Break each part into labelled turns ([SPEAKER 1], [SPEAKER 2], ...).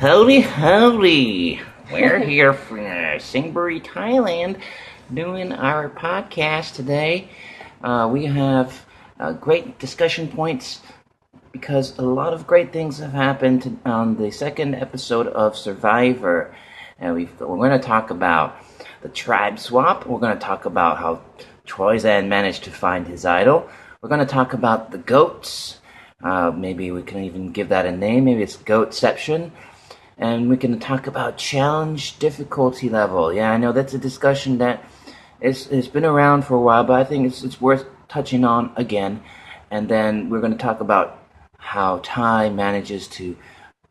[SPEAKER 1] Howdy, howdy. We're here from Singbury, Thailand, doing our podcast today. We have great discussion points because a lot of great things have happened on the second episode of Survivor. And we're going to talk about the tribe swap. We're going to talk about how Zed managed to find his idol. We're going to talk about the goats. Maybe we can even give that a name. Maybe it's Goatception. And we can talk about challenge difficulty level. Yeah, I know that's a discussion that it's been around for a while, but I think it's worth touching on again. And then we're going to talk about how Ty manages to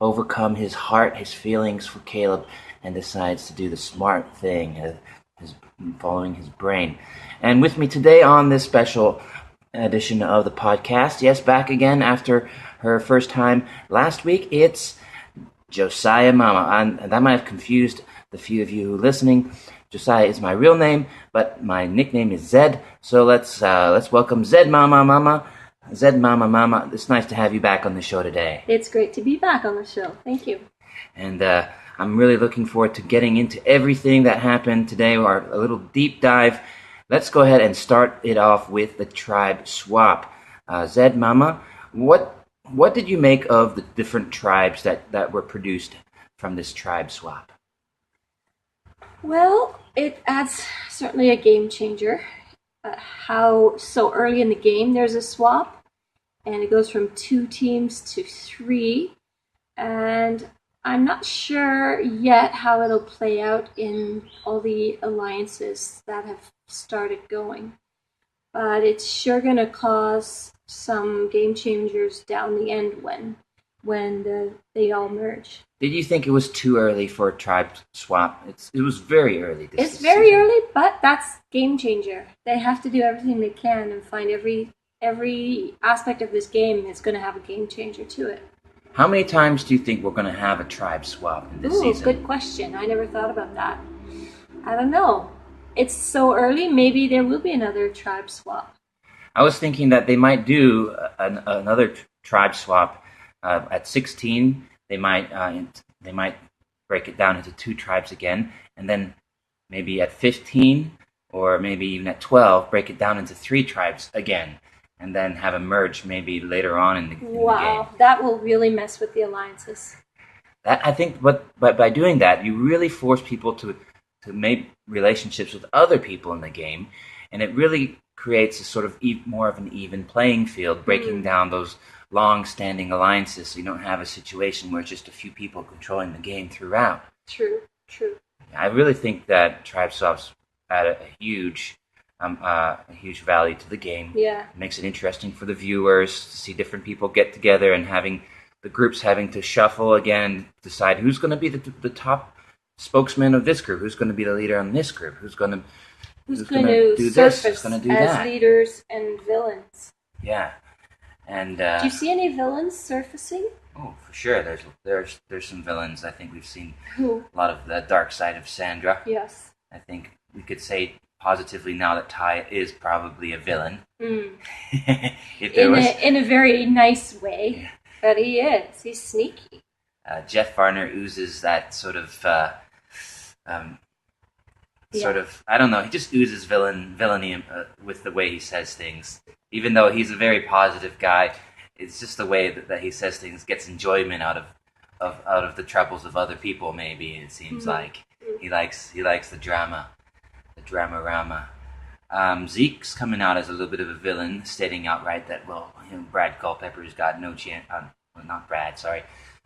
[SPEAKER 1] overcome his heart, his feelings for Caleb, and decides to do the smart thing, following his brain. And with me today on this special edition of the podcast, yes, back again after her first time last week, it's Josiah Mama. And that might have confused the few of you who are listening. Josiah is my real name, but my nickname is Zed. So let's welcome Zed Mama. Zed Mama. It's nice to have you back on the show today.
[SPEAKER 2] It's great to be back on the show. Thank you.
[SPEAKER 1] And I'm really looking forward to getting into everything that happened today, or a little deep dive. Let's go ahead and start it off with the tribe swap. Zed Mama, what did you make of the different tribes that were produced from this tribe swap?
[SPEAKER 2] Well, it adds certainly a game changer. How so early in the game there's a swap, and it goes from 2 teams to 3, and I'm not sure yet how it'll play out in all the alliances that have started going. But it's sure going to cause some game changers down the end when they all merge.
[SPEAKER 1] Did you think it was too early for a tribe swap? It was very early.
[SPEAKER 2] It's very season. Early, but that's game changer. They have to do everything they can and find every aspect of this game is going to have a game changer to it.
[SPEAKER 1] How many times do you think we're going to have a tribe swap in this season?
[SPEAKER 2] Good question. I never thought about that. I don't know. It's so early, maybe there will be another tribe swap.
[SPEAKER 1] I was thinking that they might do another tribe swap at 16. They might break it down into 2 tribes again, and then maybe at 15 or maybe even at 12, break it down into 3 tribes again, and then have a merge maybe later on in the game.
[SPEAKER 2] Wow, that will really mess with the alliances.
[SPEAKER 1] I think, but by doing that, you really force people to make relationships with other people in the game, and it really creates a sort of more of an even playing field, breaking down those long-standing alliances, so you don't have a situation where it's just a few people controlling the game throughout.
[SPEAKER 2] True.
[SPEAKER 1] I really think that tribe swaps add a huge value to the game.
[SPEAKER 2] Yeah.
[SPEAKER 1] It makes it interesting for the viewers to see different people get together and having the groups having to shuffle again and decide who's going to be the top spokesman of this group, who's going to be the leader on this group, who's going to do this, who's going to do that.
[SPEAKER 2] As leaders and villains.
[SPEAKER 1] Yeah. And
[SPEAKER 2] do you see any villains surfacing?
[SPEAKER 1] Oh, for sure. There's some villains. I think we've seen
[SPEAKER 2] Who?
[SPEAKER 1] a lot of the dark side of Sandra.
[SPEAKER 2] Yes.
[SPEAKER 1] I think we could say positively now that Ty is probably a villain.
[SPEAKER 2] In a very nice way, yeah. But he is. He's sneaky.
[SPEAKER 1] Jeff Varner oozes that sort of I don't know. He just oozes villainy with the way he says things. Even though he's a very positive guy, it's just the way that he says things gets enjoyment out of the troubles of other people. Maybe it seems like he likes the drama-rama. Zeke's coming out as a little bit of a villain, stating outright that Brad Culpepper's got no chance. Not Brad, sorry.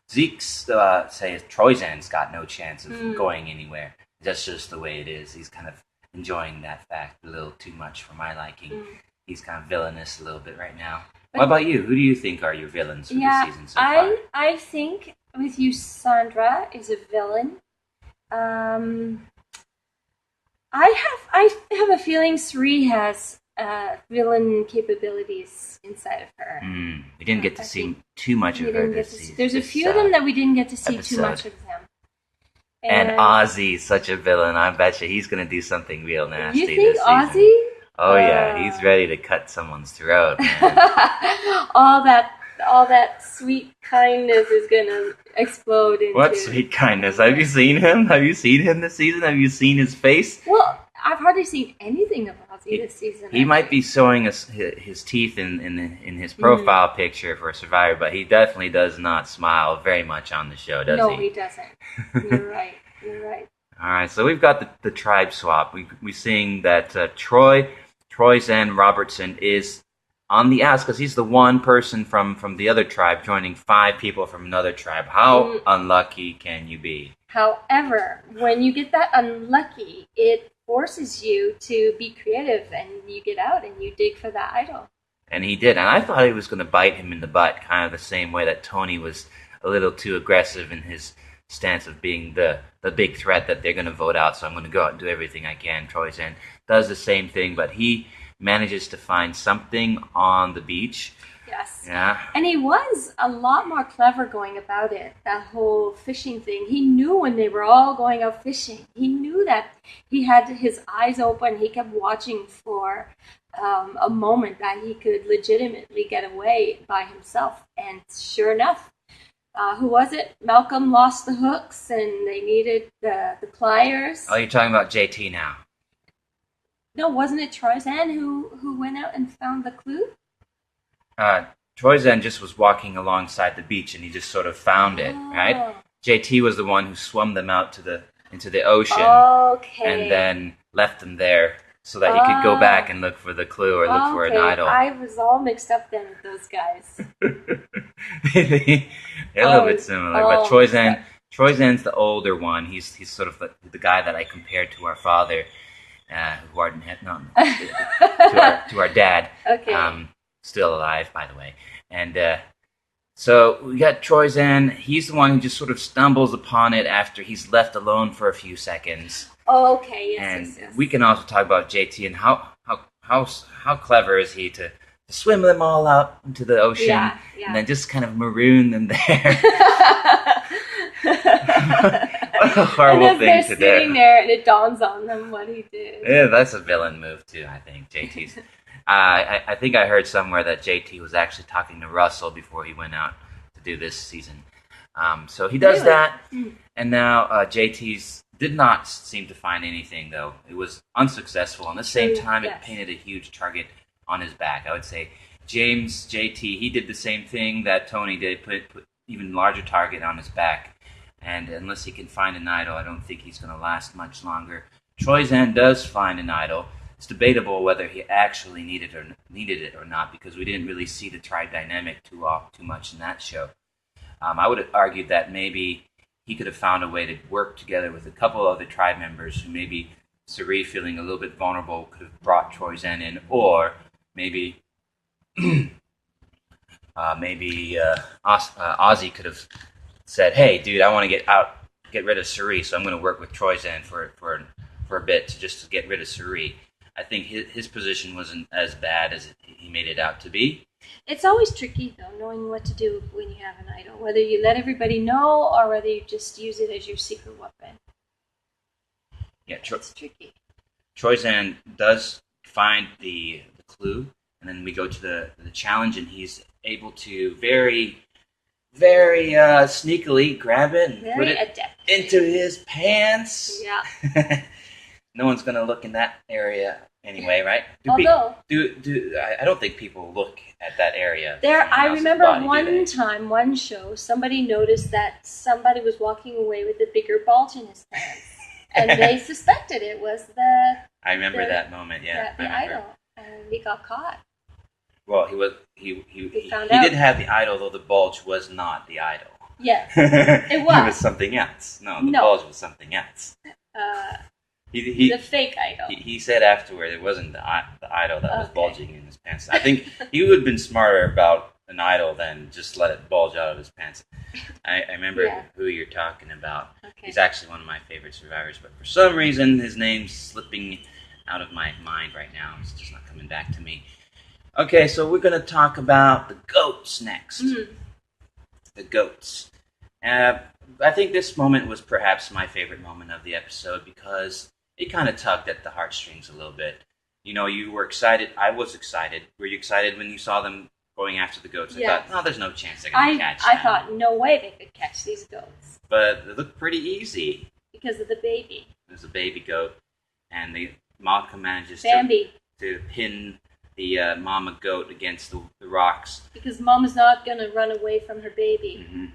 [SPEAKER 1] Zeke's says Troyzan's got no chance of going anywhere. That's just the way it is. He's kind of enjoying that fact a little too much for my liking. He's kind of villainous a little bit right now. What about you? Who do you think are your villains for this season so far?
[SPEAKER 2] I think with you, Sandra is a villain. I have a feeling Sri has villain capabilities inside of her.
[SPEAKER 1] We didn't get to see too much of her this season.
[SPEAKER 2] There's a few of them that we didn't get to see too much of them.
[SPEAKER 1] And Ozzy's such a villain. I bet you he's going to do something real nasty
[SPEAKER 2] this season. You think Ozzy?
[SPEAKER 1] Oh, yeah. He's ready to cut someone's throat.
[SPEAKER 2] All that all that sweet kindness is gonna explode into.
[SPEAKER 1] What sweet kindness? Have you seen him? Have you seen him this season? Have you seen his face?
[SPEAKER 2] Well, I've hardly seen anything of Ozzy this season.
[SPEAKER 1] He might be showing us his teeth in his profile picture for Survivor, but he definitely does not smile very much on the show, does he?
[SPEAKER 2] No, he doesn't. You're right. You're right.
[SPEAKER 1] All right, so we've got the tribe swap. We're seeing that Troy Zed Robertson is on the outs because he's the one person from the other tribe joining 5 people from another tribe. How unlucky can you be?
[SPEAKER 2] However, when you get that unlucky, it forces you to be creative, and you get out and you dig for that idol.
[SPEAKER 1] And he did, and I thought he was going to bite him in the butt, kind of the same way that Tony was a little too aggressive in his stance of being the big threat that they're going to vote out, so I'm going to go out and do everything I can. Troy Zed does the same thing, but he manages to find something on the beach.
[SPEAKER 2] Yes.
[SPEAKER 1] Yeah.
[SPEAKER 2] And he was a lot more clever going about it, that whole fishing thing. He knew when they were all going out fishing. He knew that he had his eyes open. He kept watching for a moment that he could legitimately get away by himself. And sure enough, who was it? Malcolm lost the hooks, and they needed the pliers.
[SPEAKER 1] Oh, you're talking about JT now.
[SPEAKER 2] No, wasn't it Troy Zed who went out and found the clue?
[SPEAKER 1] Troy Zed just was walking alongside the beach, and he just sort of found it, right? JT was the one who swum them out into the ocean, and then left them there so that he could go back and look for the clue or look for an idol.
[SPEAKER 2] I was all mixed up then with those guys.
[SPEAKER 1] They're a little bit similar, but Troy Zed's the older one. He's sort of the guy that I compared to our father, who are to our dad.
[SPEAKER 2] Okay.
[SPEAKER 1] Still alive, by the way. And so we got Troy Zed. He's the one who just sort of stumbles upon it after he's left alone for a few seconds.
[SPEAKER 2] Okay,
[SPEAKER 1] yes.
[SPEAKER 2] Yes.
[SPEAKER 1] We can also talk about JT and how clever is he to swim them all out into the ocean and then just kind of maroon them there. What a horrible thing to do.
[SPEAKER 2] They're sitting there and it dawns on them what he did.
[SPEAKER 1] Yeah, that's a villain move too, I think, JT's. I think I heard somewhere that JT was actually talking to Russell before he went out to do this season. So he does that, and now JT's did not seem to find anything, though. It was unsuccessful. And at the same time, it painted a huge target on his back. I would say James, JT, he did the same thing that Tony did, put even larger target on his back. And unless he can find an idol, I don't think he's going to last much longer. Troy Zed does find an idol. It's debatable whether he actually needed it or not, because we didn't really see the tribe dynamic too much in that show. I would have argued that maybe he could have found a way to work together with a couple other tribe members who maybe Sari, feeling a little bit vulnerable, could have brought Troy Zed in, or maybe Ozzy could have said, "Hey, dude, I want to get rid of Sari, so I'm going to work with Troy Zed for a bit to get rid of Sari." I think his position wasn't as bad as he made it out to be.
[SPEAKER 2] It's always tricky, though, knowing what to do when you have an idol. Whether you let everybody know or whether you just use it as your secret weapon.
[SPEAKER 1] Yeah,
[SPEAKER 2] it's tricky.
[SPEAKER 1] Troy Zed does find the clue, and then we go to the challenge, and he's able to very, very sneakily grab it and put it into his pants.
[SPEAKER 2] Yeah.
[SPEAKER 1] No one's going to look in that area anyway, right? I don't think people look at that area.
[SPEAKER 2] I remember one show, somebody noticed that somebody was walking away with a bigger bulge in his pants. And they suspected it was
[SPEAKER 1] I remember that moment, yeah.
[SPEAKER 2] The idol. And he got caught.
[SPEAKER 1] Well, he did have the idol, though the bulge was not the idol.
[SPEAKER 2] Yes, it was.
[SPEAKER 1] It was something else. No, the bulge was something else.
[SPEAKER 2] The fake idol.
[SPEAKER 1] He said afterward it wasn't the idol that was bulging in his pants. I think he would have been smarter about an idol than just let it bulge out of his pants. I remember who you're talking about. Okay. He's actually one of my favorite survivors, but for some reason his name's slipping out of my mind right now. It's just not coming back to me. Okay, so we're going to talk about the goats next. Mm-hmm. The goats. I think this moment was perhaps my favorite moment of the episode because it kind of tugged at the heartstrings a little bit. You know, you were excited. I was excited. Were you excited when you saw them going after the goats. I
[SPEAKER 2] Yes.
[SPEAKER 1] thought, no, there's no chance they're going to catch them.
[SPEAKER 2] I thought no way they could catch these goats
[SPEAKER 1] But it looked pretty easy.
[SPEAKER 2] because of the baby.
[SPEAKER 1] There's a baby goat, and Malcolm manages
[SPEAKER 2] Bambi.
[SPEAKER 1] to pin the mama goat against the rocks.
[SPEAKER 2] Because Mom is not going to run away from her baby.
[SPEAKER 1] Mm-hmm.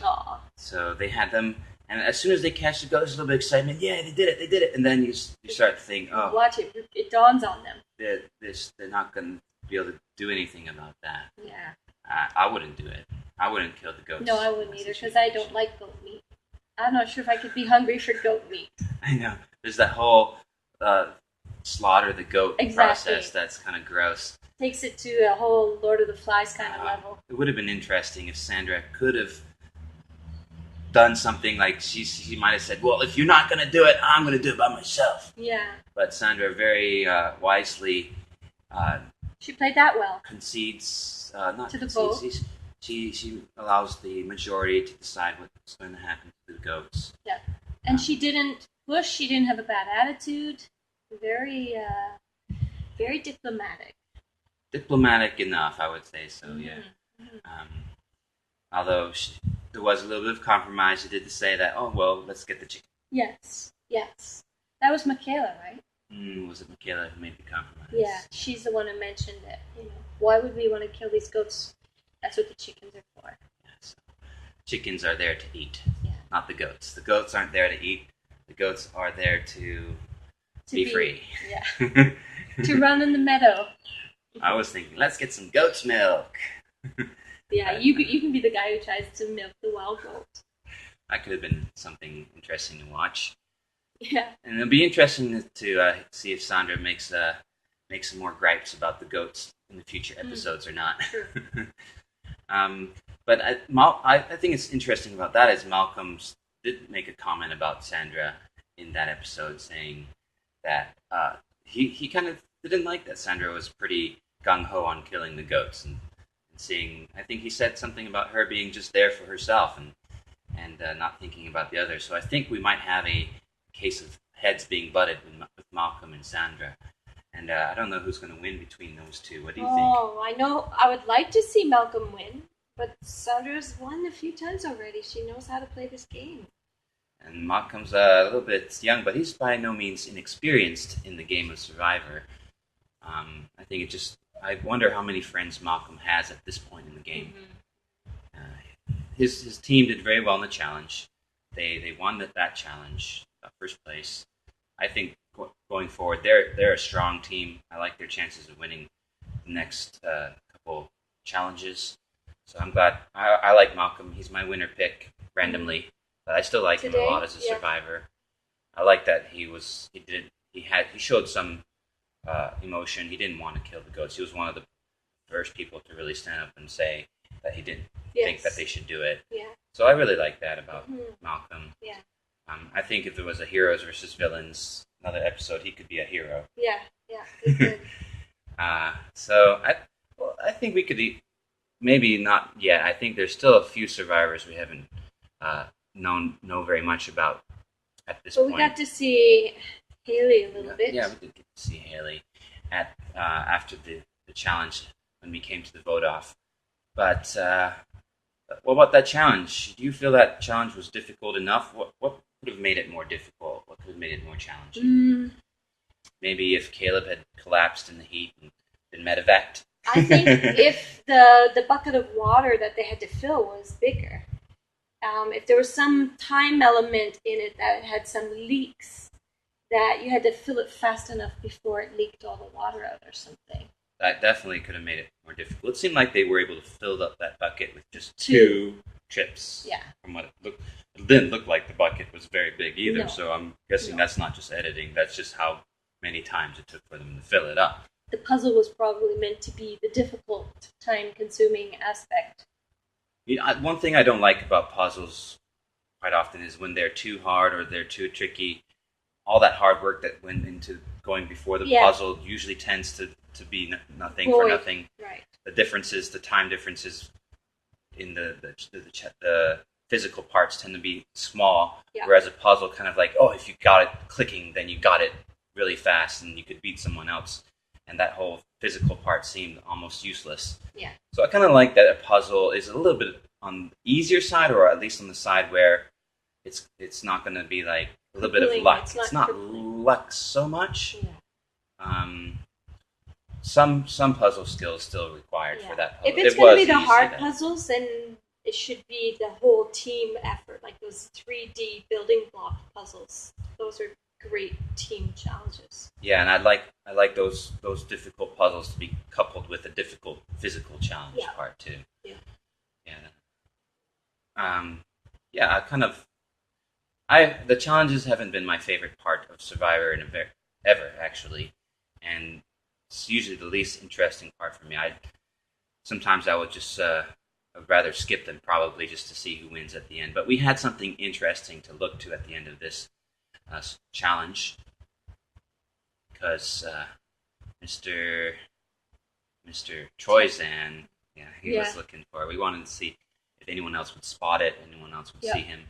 [SPEAKER 2] Aw.
[SPEAKER 1] So they had them, and as soon as they catch the goat, there's a little bit of excitement. Yeah, they did it. And then you start to think, oh,
[SPEAKER 2] Watch it. It dawns on them.
[SPEAKER 1] they're not going to be able to do anything about that.
[SPEAKER 2] Yeah.
[SPEAKER 1] I wouldn't do it. I wouldn't kill the goats.
[SPEAKER 2] No, I wouldn't either because I don't like goat meat. I'm not sure if I could be hungry for goat meat.
[SPEAKER 1] I know. There's that whole slaughter the goat process that's kind of gross.
[SPEAKER 2] Takes it to a whole Lord of the Flies kind of level.
[SPEAKER 1] It would have been interesting if Sandra could have done something like she might have said, well, if you're not going to do it, I'm going to do it by myself.
[SPEAKER 2] Yeah.
[SPEAKER 1] But Sandra very wisely
[SPEAKER 2] she played that well.
[SPEAKER 1] Concedes,
[SPEAKER 2] to the vote.
[SPEAKER 1] She allows the majority to decide what's going to happen to the goats.
[SPEAKER 2] Yeah. And she didn't push, she didn't have a bad attitude. Very, very diplomatic.
[SPEAKER 1] Diplomatic enough, I would say so, yeah.
[SPEAKER 2] Mm-hmm.
[SPEAKER 1] Although there was a little bit of compromise. She did say that, oh, well, let's get the chicken.
[SPEAKER 2] Yes. That was Michaela, right?
[SPEAKER 1] Was it Michaela who made the compromise?
[SPEAKER 2] Yeah, she's the one who mentioned it. Why would we want to kill these goats? That's what the chickens are for.
[SPEAKER 1] Yeah, so chickens are there to eat,
[SPEAKER 2] yeah.
[SPEAKER 1] Not the goats. The goats aren't there to eat. The goats are there to be free.
[SPEAKER 2] Yeah. To run in the meadow.
[SPEAKER 1] I was thinking, let's get some goat's milk.
[SPEAKER 2] Yeah, you can be the guy who tries to milk the wild goat.
[SPEAKER 1] That could have been something interesting to watch.
[SPEAKER 2] Yeah. And
[SPEAKER 1] it'll be interesting to see if Sandra makes some more gripes about the goats in the future episodes or not.
[SPEAKER 2] True.
[SPEAKER 1] But I think it's interesting about that is Malcolm did make a comment about Sandra in that episode, saying that he kind of didn't like that Sandra was pretty gung-ho on killing the goats and seeing. I think he said something about her being just there for herself and not thinking about the others. So I think we might have a case of heads being butted with Malcolm and Sandra. And I don't know who's going to win between those two. What do you think?
[SPEAKER 2] Oh, I know. I would like to see Malcolm win, but Sandra's won a few times already. She knows how to play this game.
[SPEAKER 1] And Malcolm's a little bit young, but he's by no means inexperienced in the game of Survivor. I think I wonder how many friends Malcolm has at this point in the game. Mm-hmm. His team did very well in the challenge. They won that challenge, first place. I think going forward, they're a strong team. I like their chances of winning the next couple challenges. So I'm glad. I like Malcolm. He's my winner pick randomly, but I still like him a lot as a survivor. I like that he showed some emotion. He didn't want to kill the goats. He was one of the first people to really stand up and say that he didn't think that they should do it. Yeah. So I really like that about Malcolm. Yeah. I think if there was a heroes versus villains, another episode, he could be a hero.
[SPEAKER 2] Yeah, he could.
[SPEAKER 1] So I think we could maybe not yet. I think there's still a few survivors we haven't know very much about at this point.
[SPEAKER 2] But we got to see Haley a little bit.
[SPEAKER 1] Yeah, we did get to see Haley after the challenge when we came to the vote off. But what about that challenge? Do you feel that challenge was difficult enough? What could have made it more difficult? What could have made it more challenging? Maybe if Caleb had collapsed in the heat and been medevaced.
[SPEAKER 2] I think if the bucket of water that they had to fill was bigger, if there was some time element in it that had some leaks, that you had to fill it fast enough before it leaked all the water out or something. That
[SPEAKER 1] definitely could have made it more difficult. It seemed like they were able to fill up that bucket with just two trips.
[SPEAKER 2] Yeah.
[SPEAKER 1] From what it looked. It didn't look like the bucket was very big either,
[SPEAKER 2] no.
[SPEAKER 1] So I'm guessing that's not just editing. That's just how many times it took for them to fill it up.
[SPEAKER 2] The puzzle was probably meant to be the difficult, time-consuming aspect.
[SPEAKER 1] One thing I don't like about puzzles quite often is when they're too hard or they're too tricky. All that hard work that went into going before the puzzle usually tends to be nothing for nothing.
[SPEAKER 2] Right.
[SPEAKER 1] The time differences in the physical parts tend to be small, whereas a puzzle kind of like, if you got it clicking, then you got it really fast and you could beat someone else.
[SPEAKER 3] and that whole physical part seemed almost useless.
[SPEAKER 2] Yeah.
[SPEAKER 3] So I kind of like that a puzzle is a little bit on the easier side, or at least on the side where it's not going to be like a little bit of luck. It's not luck so much.
[SPEAKER 2] Yeah.
[SPEAKER 3] Some puzzle skills still required for that puzzle.
[SPEAKER 2] If it's going to be the hard puzzles, then it should be the whole team effort, like those 3D building block puzzles. Those are great team challenges.
[SPEAKER 3] Yeah, and I like those difficult puzzles to be coupled with a difficult physical challenge part too.
[SPEAKER 2] Yeah.
[SPEAKER 3] Yeah. The challenges haven't been my favorite part of Survivor ever actually, and it's usually the least interesting part for me. Sometimes I would just I'd rather skip them probably just to see who wins at the end. But we had something interesting to look to at the end of this challenge, because Mr. Troyzan, he was looking for it. We wanted to see if anyone else would spot it, anyone else would see him.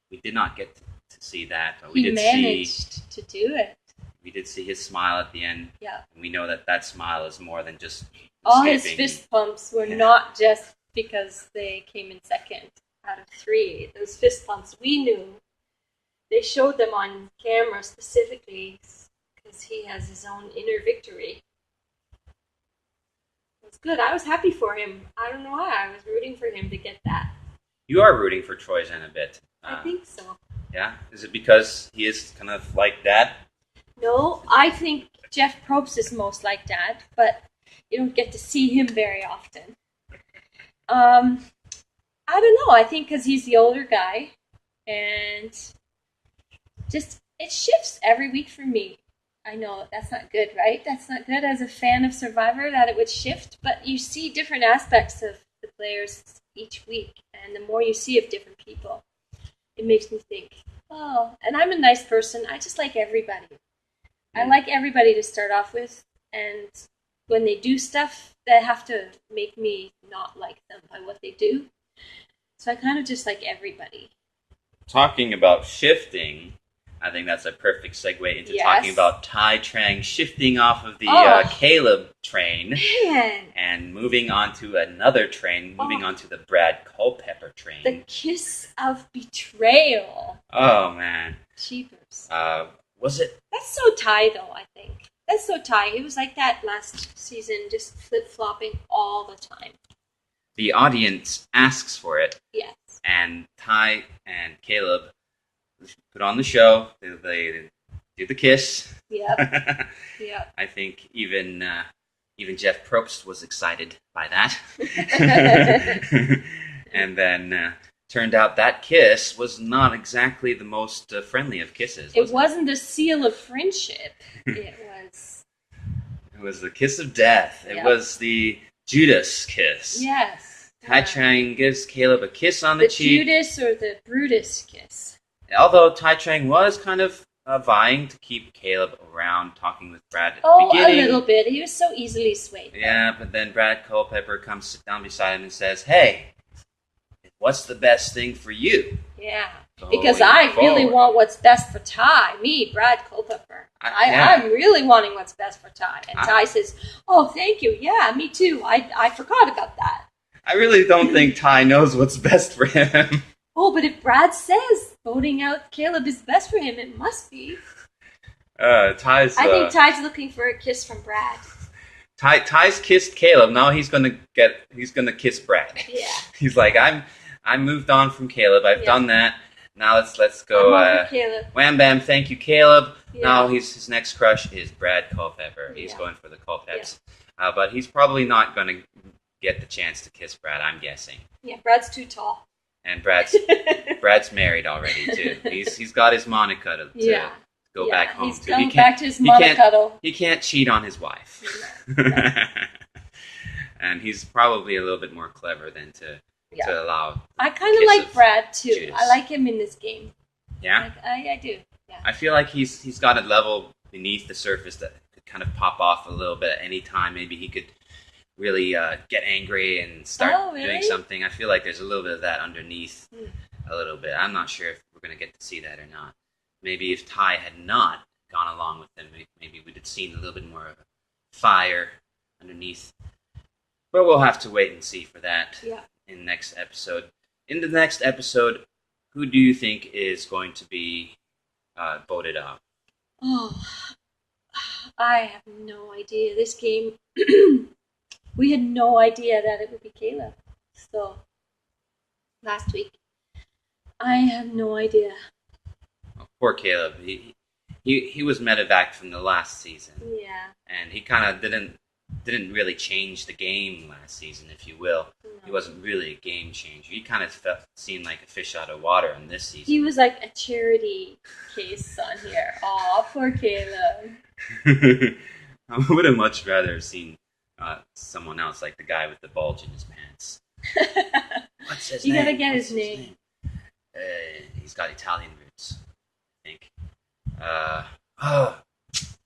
[SPEAKER 3] We did not get to see that, but we
[SPEAKER 2] managed to do it.
[SPEAKER 3] We did see his smile at the end.
[SPEAKER 2] Yeah.
[SPEAKER 3] And we know that smile is more than just
[SPEAKER 2] all
[SPEAKER 3] escaping.
[SPEAKER 2] his fist bumps were not just because they came in second out of 3. Those fist bumps, we knew. They showed them on camera specifically because he has his own inner victory. It was good. I was happy for him. I don't know why. I was rooting for him to get that.
[SPEAKER 3] You are rooting for Troyzan a bit.
[SPEAKER 2] I think so.
[SPEAKER 3] Yeah? Is it because he is kind of like Dad?
[SPEAKER 2] No, I think Jeff Probst is most like Dad, but you don't get to see him very often. I don't know. I think because he's the older guy, and just it shifts every week for me. I know that's not good, right? That's not good as a fan of Survivor that it would shift, but you see different aspects of the players each week, and the more you see of different people, it makes me think, oh, and I'm a nice person. I just like everybody. I like everybody to start off with, and when they do stuff, they have to make me not like them by what they do. So I kind of just like everybody.
[SPEAKER 3] Talking about shifting, I think that's a perfect segue into talking about Tai Trang shifting off of the Caleb train and moving on to another train, moving on to the Brad Culpepper train.
[SPEAKER 2] The kiss of betrayal.
[SPEAKER 3] Oh, man.
[SPEAKER 2] Cheapers.
[SPEAKER 3] Was it?
[SPEAKER 2] That's so Tai, though, I think. That's so Tai. It was like that last season, just flip-flopping all the time.
[SPEAKER 3] The audience asks for it.
[SPEAKER 2] Yes.
[SPEAKER 3] And Tai and Caleb put on the show. They do the kiss.
[SPEAKER 2] Yep. Yep.
[SPEAKER 3] I think even Jeff Probst was excited by that. And then turned out that kiss was not exactly the most friendly of kisses.
[SPEAKER 2] It wasn't a seal of friendship. It
[SPEAKER 3] was the kiss of death. It was the Judas kiss.
[SPEAKER 2] Yes.
[SPEAKER 3] Tai Trang gives Caleb a kiss on the cheek.
[SPEAKER 2] The Judas or the Brutus kiss.
[SPEAKER 3] Although Tai Trang was kind of vying to keep Caleb around, talking with Brad at the beginning.
[SPEAKER 2] A little bit. He was so easily swayed.
[SPEAKER 3] Yeah, but then Brad Culpepper comes sit down beside him and says, "Hey, what's the best thing for you?"
[SPEAKER 2] Yeah, because I really want what's best for Tai. Me, Brad Culpepper. I'm really wanting what's best for Tai. And Tai says, "Oh, thank you. Yeah, me too. I forgot about that."
[SPEAKER 3] I really don't think Tai knows what's best for him.
[SPEAKER 2] Oh, but if Brad says voting out Caleb is best for him, it must be.
[SPEAKER 3] I
[SPEAKER 2] think Ty's looking for a kiss from Brad.
[SPEAKER 3] Ty's kissed Caleb. Now he's gonna kiss Brad.
[SPEAKER 2] Yeah.
[SPEAKER 3] He's like, I'm moved on from Caleb. I've done that. Now let's go.
[SPEAKER 2] Caleb.
[SPEAKER 3] Wham bam, thank you, Caleb.
[SPEAKER 2] Yeah.
[SPEAKER 3] Now his next crush is Brad Culpepper. He's going for the Culpeps. Yeah. But he's probably not gonna get the chance to kiss Brad, I'm guessing.
[SPEAKER 2] Yeah, Brad's too tall.
[SPEAKER 3] And Brad's married already too. He's got his Monica to go back home.
[SPEAKER 2] He's going back to his Monica.
[SPEAKER 3] He can't cheat on his wife.
[SPEAKER 2] No.
[SPEAKER 3] And he's probably a little bit more clever than to allow.
[SPEAKER 2] I kind of like Brad too.
[SPEAKER 3] Judas.
[SPEAKER 2] I like him in this game.
[SPEAKER 3] Yeah,
[SPEAKER 2] I do. Yeah.
[SPEAKER 3] I feel like he's got a level beneath the surface that could kind of pop off a little bit at any time. Maybe he could really get angry and start doing something. I feel like there's a little bit of that underneath a little bit. I'm not sure if we're going to get to see that or not. Maybe if Tai had not gone along with him, maybe we'd have seen a little bit more of a fire underneath. But we'll have to wait and see for that in the next episode. In the next episode, who do you think is going to be voted out?
[SPEAKER 2] Oh, I have no idea. This game, we had no idea that it would be Caleb. So, last week, I had no idea.
[SPEAKER 3] Oh, poor Caleb. He was medevac from the last season.
[SPEAKER 2] Yeah.
[SPEAKER 3] And he kind of didn't really change the game last season, if you will. No. He wasn't really a game changer. He kind of seemed like a fish out of water in this season.
[SPEAKER 2] He was like a charity case on here. Aw, poor Caleb.
[SPEAKER 3] I would have much rather seen someone else, like the guy with the bulge in his pants. What's his name?
[SPEAKER 2] You gotta get his name.
[SPEAKER 3] He's got Italian roots, I think.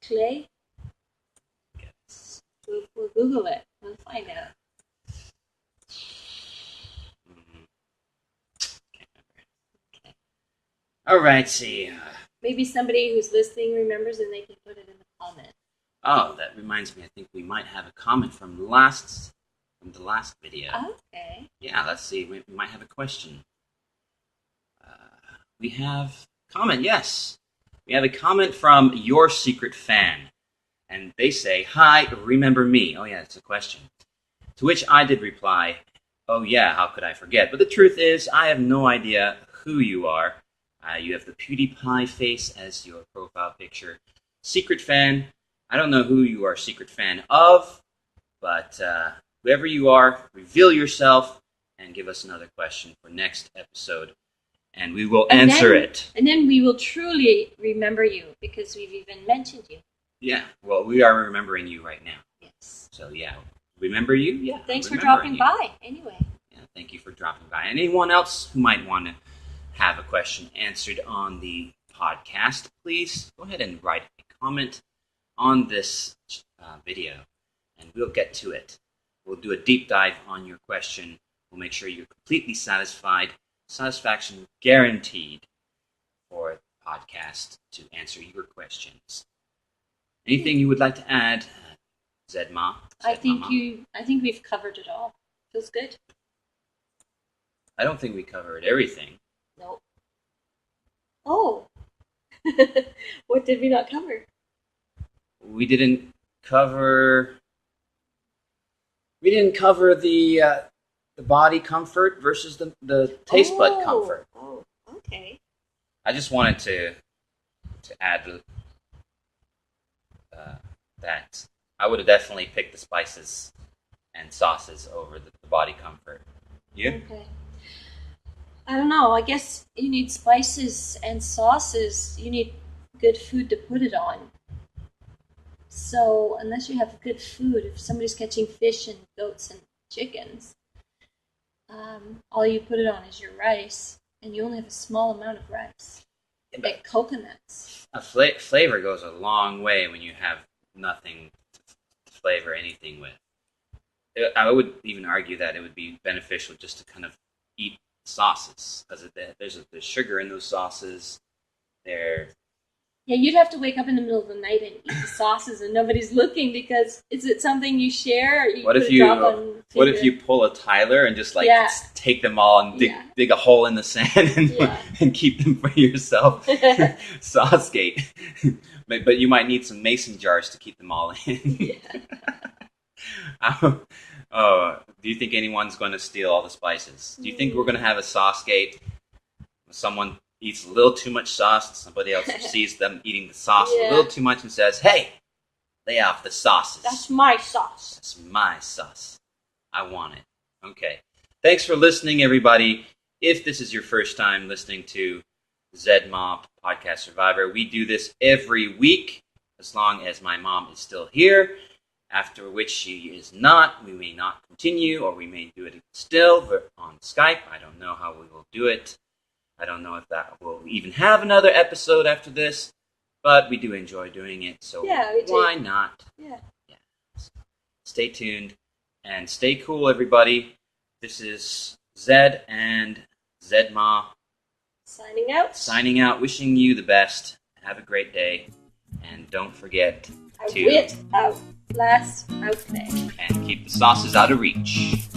[SPEAKER 2] Clay? Yes. We'll Google it. We'll find out.
[SPEAKER 3] Can't remember. Okay. All right, see.
[SPEAKER 2] Maybe somebody who's listening remembers and they can put it in the comment.
[SPEAKER 3] Oh, that reminds me. I think we might have a comment from the last video.
[SPEAKER 2] Okay.
[SPEAKER 3] Yeah, let's see. We might have a question. We have a comment, yes. We have a comment from Your Secret Fan. And they say, "Hi, remember me?" Oh yeah, it's a question. To which I did reply, "Oh yeah, how could I forget?" But the truth is, I have no idea who you are. You have the PewDiePie face as your profile picture. Secret fan, I don't know who you are a secret fan of, but whoever you are, reveal yourself and give us another question for next episode. And we will answer it.
[SPEAKER 2] And then we will truly remember you because we've even mentioned you.
[SPEAKER 3] Yeah, well, we are remembering you right now.
[SPEAKER 2] Yes.
[SPEAKER 3] So, yeah, remember you? Yeah.
[SPEAKER 2] Thanks for dropping by, anyway.
[SPEAKER 3] Yeah, thank you for dropping by. Anyone else who might want to have a question answered on the podcast, please go ahead and write a comment on this video, and we'll get to it. We'll do a deep dive on your question. We'll make sure you're completely satisfied. Satisfaction guaranteed for the podcast to answer your questions. Anything you would like to add, Zed Ma?
[SPEAKER 2] I think we've covered it all. Feels good.
[SPEAKER 3] I don't think we covered everything.
[SPEAKER 2] Nope. Oh. What did we not cover?
[SPEAKER 3] We didn't cover the body comfort versus the taste bud comfort.
[SPEAKER 2] Oh, okay.
[SPEAKER 3] I just wanted to add that I would have definitely picked the spices and sauces over the body comfort. You?
[SPEAKER 2] Okay. I don't know. I guess you need spices and sauces. You need good food to put it on. So unless you have good food, if somebody's catching fish and goats and chickens, all you put it on is your rice, and you only have a small amount of rice. Like coconuts.
[SPEAKER 3] A flavor goes a long way when you have nothing to flavor anything with. I would even argue that it would be beneficial just to kind of eat sauces, because there's sugar in those sauces.
[SPEAKER 2] Yeah, you'd have to wake up in the middle of the night and eat the sauces, and nobody's looking, because is it something you share? Or
[SPEAKER 3] what if you pull a Tyler and just take them all and dig a hole in the sand and keep them for yourself? Saucegate. But you might need some mason jars to keep them all in. Do you think anyone's going to steal all the spices? Do you think we're going to have a Saucegate? Someone eats a little too much sauce, somebody else sees them eating the sauce a little too much and says, "Hey, lay off the sauces.
[SPEAKER 2] That's my sauce.
[SPEAKER 3] That's my sauce. I want it." Okay. Thanks for listening, everybody. If this is your first time listening to Zed and Ma Podcast Survivor, we do this every week, as long as my mom is still here. After which she is not, we may not continue, or we may do it still on Skype. I don't know how we will do it. I don't know if that will even have another episode after this, but we do enjoy doing it, so why not? Yeah. So stay tuned and stay cool, everybody. This is Zed and Zed Ma signing out, wishing you the best. Have a great day, and don't forget to
[SPEAKER 2] wit out. last out there.
[SPEAKER 3] And keep the sauces out of reach.